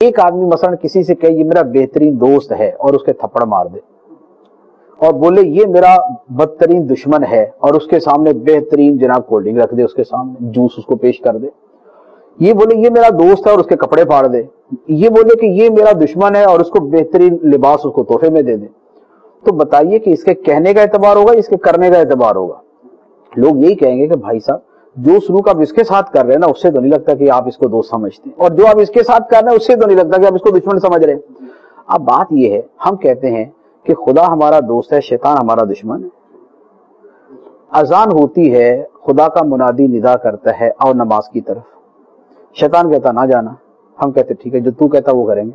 ایک आदमी मसलन किसी से कहे ये मेरा बेहतरीन दोस्त है और उसके थप्पड़ मार दे, और बोले ये मेरा बदतरीन दुश्मन है और उसके सामने बेहतरीन जनाब कोल्ड ड्रिंक रख दे, उसके सामने जूस उसको पेश कर दे। ये बोले ये मेरा दोस्त है और उसके कपड़े फाड़ दे। ये बोले कि ये मेरा दुश्मन है और उसको बेहतरीन लिबास उसको तोहफे में दे दे। तो बताइए कि इसके कहने का एतबार होगा, इसके करने का एतबार होगा? लोग यही कहेंगे कि भाई साहब जो सलूक आप इसके साथ कर रहे हैं ना, उससे तो नहीं लगता कि आप इसको दोस्त समझते हैं, और जो आप इसके साथ कर रहे हैं उससे तो नहीं लगता कि आप इसको दुश्मन समझ रहे हैं। अब बात यह है, हम कहते हैं कि खुदा हमारा दोस्त है, शैतान हमारा दुश्मन है। अजान होती है, खुदा का मुनादी निदा करता है और नमाज की तरफ, शैतान कहता ना जाना, हम कहते ठीक है जो तू कहता वो करेंगे।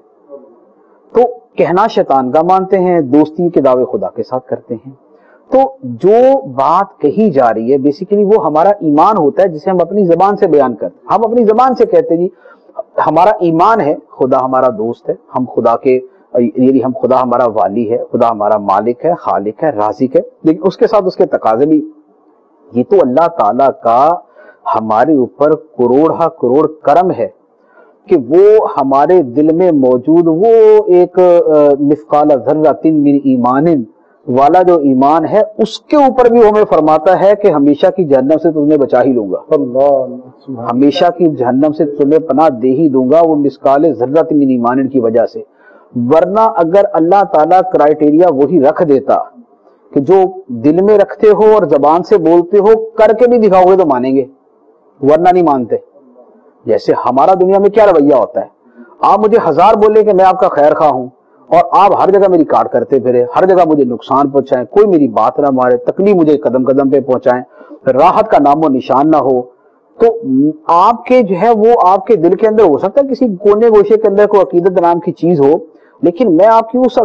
तो कहना शैतान का मानते हैं, दोस्ती के दावे खुदा के साथ करते हैं। तो जो बात कही जा रही है बेसिकली वो हमारा ईमान होता है, जिसे हम अपनी जबान से बयान करते हैं। हम अपनी जबान से कहते हैं जी हमारा ईमान है, खुदा हमारा दोस्त है, हम खुदा के यानी हम खुदा हमारा वाली है, खुदा हमारा मालिक है, खालिक है, राज़िक है। लेकिन उसके साथ उसके तकाजे भी, ये तो अल्लाह ताला का हमारे ऊपर करोड़ करोड़ करम है कि वो हमारे दिल में मौजूद वो एक मिस्काल ज़र्रतिन मिन ईमानिन वाला जो ईमान है, उसके ऊपर भी हमें फरमाता है कि हमेशा की जहन्नम से तुम्हें बचा ही लूंगा, हमेशा की जहन्नम से तुम्हें पनाह दे ही दूंगा, वो मिस्काल ज़र्रतिन मिन ईमानिन की वजह से। वरना अगर अल्लाह ताला क्राइटेरिया वही रख देता कि जो दिल में रखते हो और जबान से बोलते हो करके भी दिखाओगे तो मानेंगे, वरना नहीं मानते। जैसे हमारा दुनिया में क्या रवैया होता है, आप मुझे 1000 बोले कि मैं आपका खैर खा हूं और आप हर जगह मेरी काट करते फिरे, हर जगह मुझे नुकसान पहुंचाएं, कोई मेरी बात ना मारे, तकलीफ मुझे कदम कदम पे पहुंचाएं, राहत का नामो निशान ना हो, तो आपके जो है वो आपके दिल के अंदर हो सकता है किसी कोने गोशे के अंदर कोई अकीदत नाम की चीज हो, लेकिन मैं आपकी उस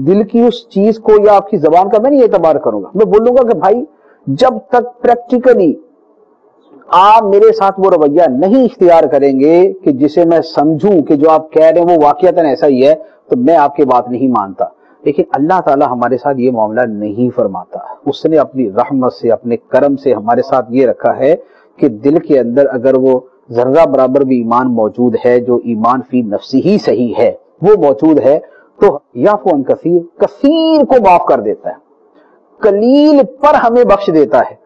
दिल की उस चीज को या आपकी जबान का मैं नहीं एतबार करूंगा। मैं बोलूंगा कि भाई जब तक प्रैक्टिकली आप मेरे साथ वो रवैया नहीं इख्तियार करेंगे कि जिसे मैं समझूं कि जो आप कह रहे हैं वो वाकईतन ऐसा ही है, तो मैं आपकी बात नहीं मानता। लेकिन अल्लाह ताला हमारे साथ ये मामला नहीं फरमाता। उसने अपनी रहमत से, अपने करम से हमारे साथ ये रखा है कि दिल के अंदर अगर वो जर्रा बराबर भी ईमान मौजूद है, जो ईमान फी नफ्सी ही सही है वो मौजूद है, तो याफू अन कसीर, कसीर को माफ कर देता है, कलील पर हमें बख्श देता है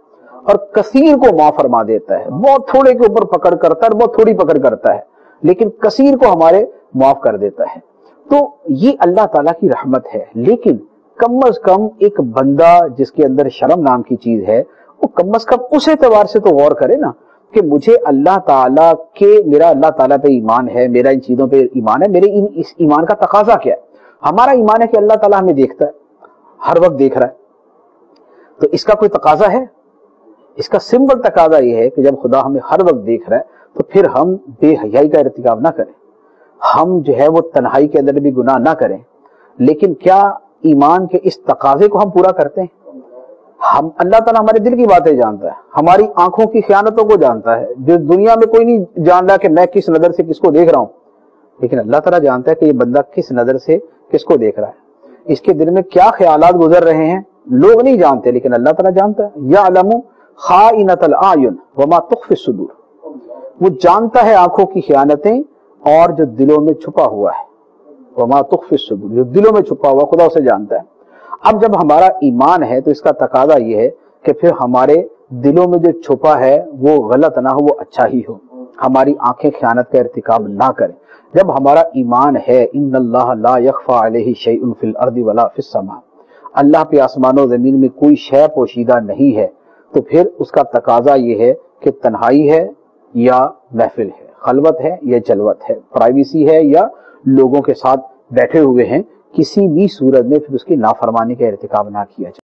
और कसीर को माफ फरमा देता है। बहुत थोड़े के ऊपर पकड़ करता है, बहुत थोड़ी पकड़ करता है, लेकिन कसीर को हमारे माफ कर देता है। तो ये अल्लाह ताला की रहमत है। लेकिन कम अज कम एक बंदा जिसके अंदर शर्म नाम की चीज है, वो कम अज कम उस एतबार से तो गौर करे ना कि मुझे अल्लाह ताला के, मेरा अल्लाह ताला पे ईमान है, मेरा इन चीजों पे ईमान है, मेरे इस ईमान का तकाजा क्या है। हमारा ईमान है कि अल्लाह ताला हमें देखता है, हर वक्त देख रहा है, तो इसका कोई तकाजा है? इसका सिंपल तकाजा यह है कि जब खुदा हमें हर वक्त देख रहा है तो फिर हम बेहयाई का इर्तिकाब ना करें, हम जो है वो तन्हाई के अंदर भी गुनाह ना करें। लेकिन क्या ईमान के इस तकाजे को हम पूरा करते हैं? हम, अल्लाह ताला हमारे दिल की बातें जानता है, हमारी आंखों की खयानतों को जानता है, जो दुनिया में कोई नहीं जान रहा कि मैं किस नजर से किसको देख रहा हूं, लेकिन अल्लाह ताला जानता है कि ये बंदा किस नजर से किसको देख रहा है, इसके दिल में क्या ख्यालात गुजर रहे हैं, लोग नहीं जानते लेकिन अल्लाह ताला जानता है। यअलमु खाइनतल आयुन वमा तुख्फी सुदूर, वो जानता है आंखों की खयानतें और जो दिलों में छुपा हुआ है, वमा तुख्फी सुदूर, जो दिलों में छुपा हुआ खुदा उसे जानता है। अब जब हमारा ईमान है तो इसका तकाजा ये है कि फिर हमारे दिलों में जो छुपा है वो गलत ना हो, वो अच्छा ही हो, हमारी आंखें खयानत का इर्तिकाब ना करें। जब हमारा ईमान है इन्नल्लाह ला यख्फा अलैहि शैउन फिल अर्दि वला फिस समा, अल्लाह पे आसमानों जमीन में कोई शय पोशीदा नहीं है, तो फिर उसका तकाजा ये है कि तन्हाई है या महफिल है, खलवत है या जलवत है, प्राइवेसी है या लोगों के साथ बैठे हुए हैं, किसी भी सूरत में फिर उसकी नाफरमानी का इर्तिकाब ना किया जाए।